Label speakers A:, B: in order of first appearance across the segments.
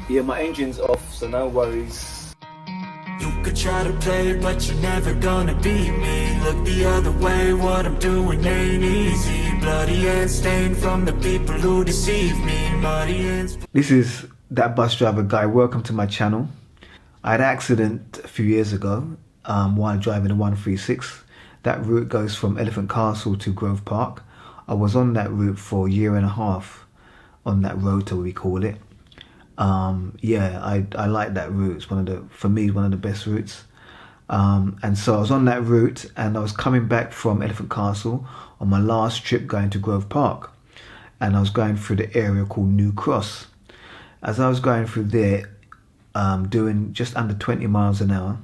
A: Yeah, my engine's off, so no worries.
B: You could try to play it, but you're never gonna beat me. Look the other way, what I'm doing ain't easy. Bloody and stained from the people who deceive me. Muddy hands.
A: This is That Bus Driver Guy. Welcome to my channel. I had an accident a few years ago while driving the 136. That route goes from Elephant Castle to Grove Park. I was on that route for a year and a half, on that rota we call it. Yeah, I like that route. It's for me, one of the best routes. And so I was on that route and I was coming back from Elephant Castle on my last trip going to Grove Park. And I was going through the area called New Cross. As I was going through there, doing just under 20 miles an hour,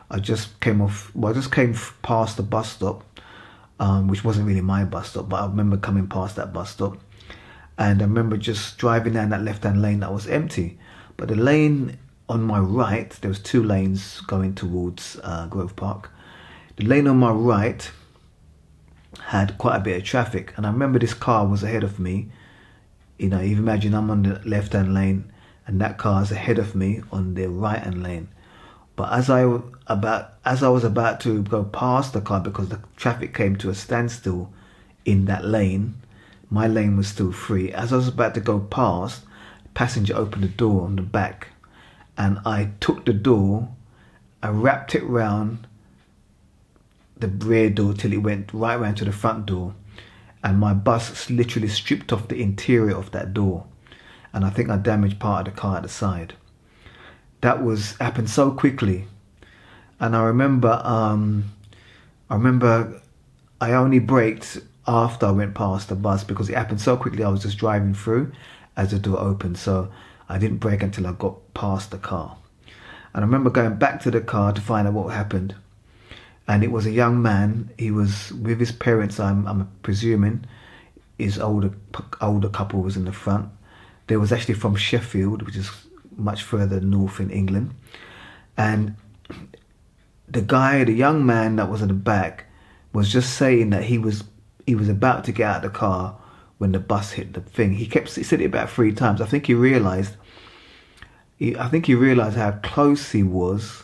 A: I just came past the bus stop, which wasn't really my bus stop, but I remember coming past that bus stop. And I remember just driving down that left-hand lane that was empty. But the lane on my right, there was two lanes going towards Grove Park. The lane on my right had quite a bit of traffic. And I remember this car was ahead of me. You know, you imagine I'm on the left-hand lane and that car is ahead of me on the right-hand lane. But as I was about to go past the car, because the traffic came to a standstill in that lane, my lane was still free. As I was about to go past, the passenger opened the door on the back, and I took the door, I wrapped it round the rear door till it went right round to the front door, and my bus literally stripped off the interior of that door, and I think I damaged part of the car at the side. That happened so quickly, and I remember I only braked after I went past the bus because it happened so quickly. I was just driving through as the door opened, so I didn't brake until I got past the car. And I remember going back to the car to find out what happened, and it was a young man. He was with his parents, I'm presuming. His older couple was in the front. They was actually from Sheffield, which is much further north in England. And the young man that was in the back was just saying that he was about to get out of the car when the bus hit the thing. He said it about 3 times. I think he realized how close he was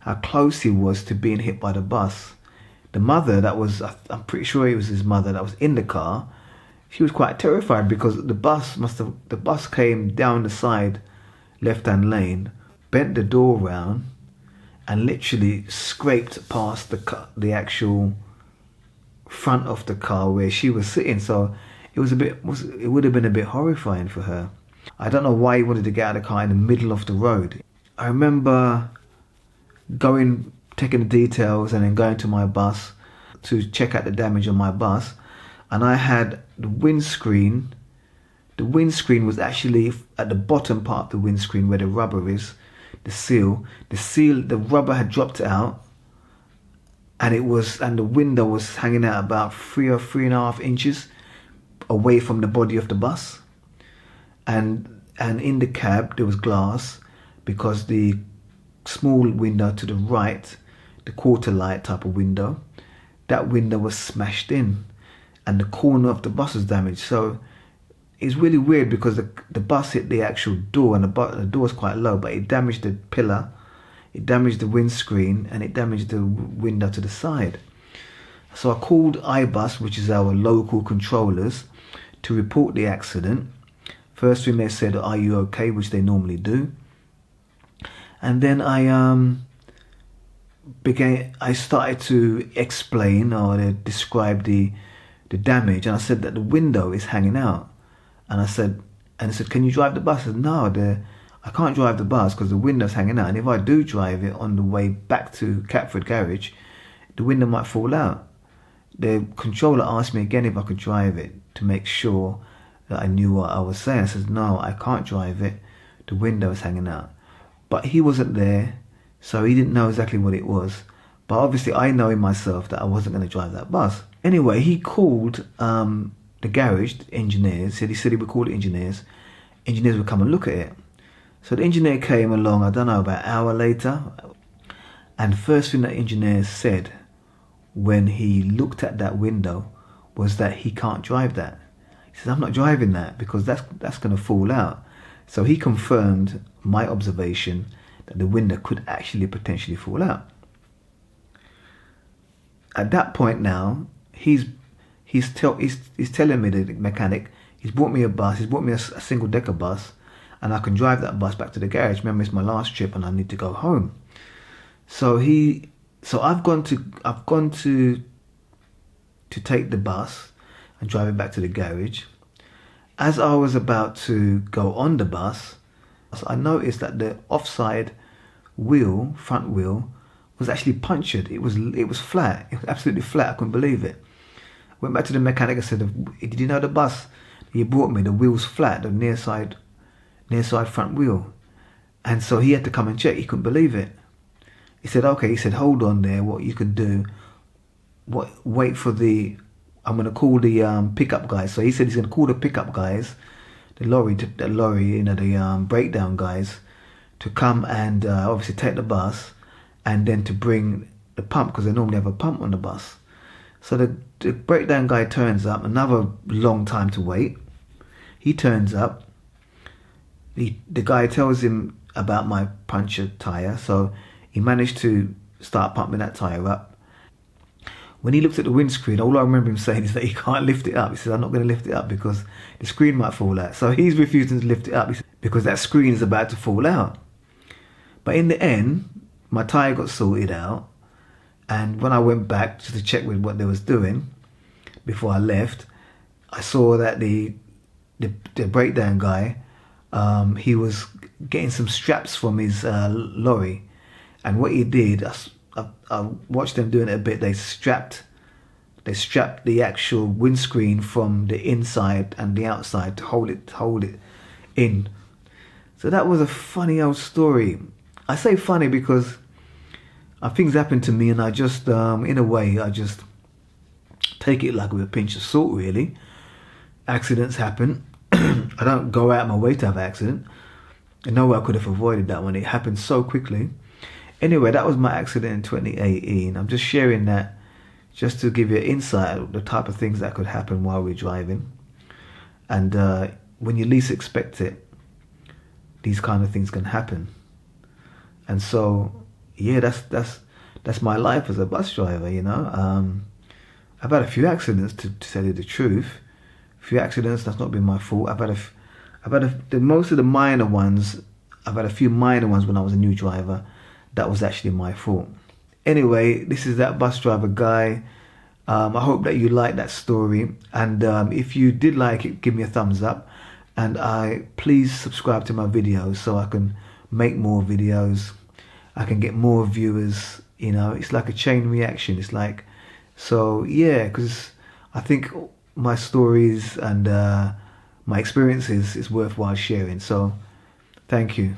A: to being hit by the bus. The mother I'm pretty sure it was his mother that was in the car. She was quite terrified because the bus came down the side left-hand lane, bent the door round, and literally scraped past the actual front of the car where she was sitting. So it would have been a bit horrifying for her. I don't know why he wanted to get out of the car in the middle of the road. I remember taking the details and then going to my bus to check out the damage on my bus, and I had the windscreen. The windscreen was actually at the bottom part of the windscreen where the rubber is, the rubber had dropped out, and the window was hanging out about 3 or 3.5 inches away from the body of the bus. And in the cab there was glass, because the small window to the right, the quarter light type of window, that window was smashed in, and the corner of the bus was damaged. So it's really weird because the bus hit the actual door, and the door is quite low, but it damaged the pillar, it damaged the windscreen, and it damaged the window to the side. So I called iBus, which is our local controllers, to report the accident. First thing they said, "Are you okay?" which they normally do. And then I started to explain or describe the damage, and I said that the window is hanging out. And I said, "Can you drive the bus?" I said, "No, I can't drive the bus because the window's hanging out. And if I do drive it on the way back to Catford Garage, the window might fall out." The controller asked me again if I could drive it to make sure that I knew what I was saying. I said, "No, I can't drive it. The window is hanging out." But he wasn't there, so he didn't know exactly what it was. But obviously I know in myself that I wasn't going to drive that bus. Anyway, he called the garage, the engineers. He said he would call the engineers. Engineers would come and look at it. So the engineer came along, I don't know, about an hour later. And the first thing that engineer said when he looked at that window was that he can't drive that. He says, "I'm not driving that because that's going to fall out." So he confirmed my observation that the window could actually potentially fall out. At that point now, he's telling me, the mechanic, he's bought me a bus, he's bought me a single decker bus, and I can drive that bus back to the garage. Remember, it's my last trip and I need to go home. So I've gone to take the bus and drive it back to the garage. As I was about to go on the bus, I noticed that the offside wheel, front wheel, was actually punctured. It was flat. It was absolutely flat. I couldn't believe it. Went back to the mechanic and said, "Did you know the bus you brought me, the wheel's flat, the near side front wheel?" And so he had to come and check. He couldn't believe it. He said, "Okay." He said, "Hold on there. What you could do, wait for the, I'm going to call the pickup guys." So he said he's going to call the pickup guys, the lorry, the breakdown guys, to come and obviously take the bus, and then to bring the pump, because they normally have a pump on the bus. So the breakdown guy turns up. Another long time to wait. He turns up. The guy tells him about my punctured tire, so he managed to start pumping that tire up. When he looked at the windscreen, all I remember him saying is that he can't lift it up. He says, "I'm not going to lift it up because the screen might fall out." So he's refusing to lift it up because that screen is about to fall out. But in the end, my tire got sorted out. And when I went back just to check with what they was doing before I left, I saw that the breakdown guy, he was getting some straps from his lorry, and what he did, I watched them doing it a bit. They strapped the actual windscreen from the inside and the outside to hold it in. So that was a funny old story. I say funny because things happen to me, and I just, in a way, I just take it like with a pinch of salt, really. Accidents happen. I don't go out of my way to have an accident. I know I could have avoided that one. It happened so quickly. Anyway, that was my accident in 2018. I'm just sharing that just to give you an insight of the type of things that could happen while we're driving. And when you least expect it, these kind of things can happen. And so, yeah, that's my life as a bus driver, you know. I've had a few accidents, to tell you the truth. A few accidents, that's not been my fault. I've had most of the minor ones. I've had a few minor ones when I was a new driver. That was actually my fault. Anyway, this is that bus driver guy. I hope that you like that story. And if you did like it, give me a thumbs up. And please subscribe to my videos so I can make more videos. I can get more viewers. You know, it's like a chain reaction. It's like, so yeah, because I think my stories and my experiences is worthwhile sharing. So thank you.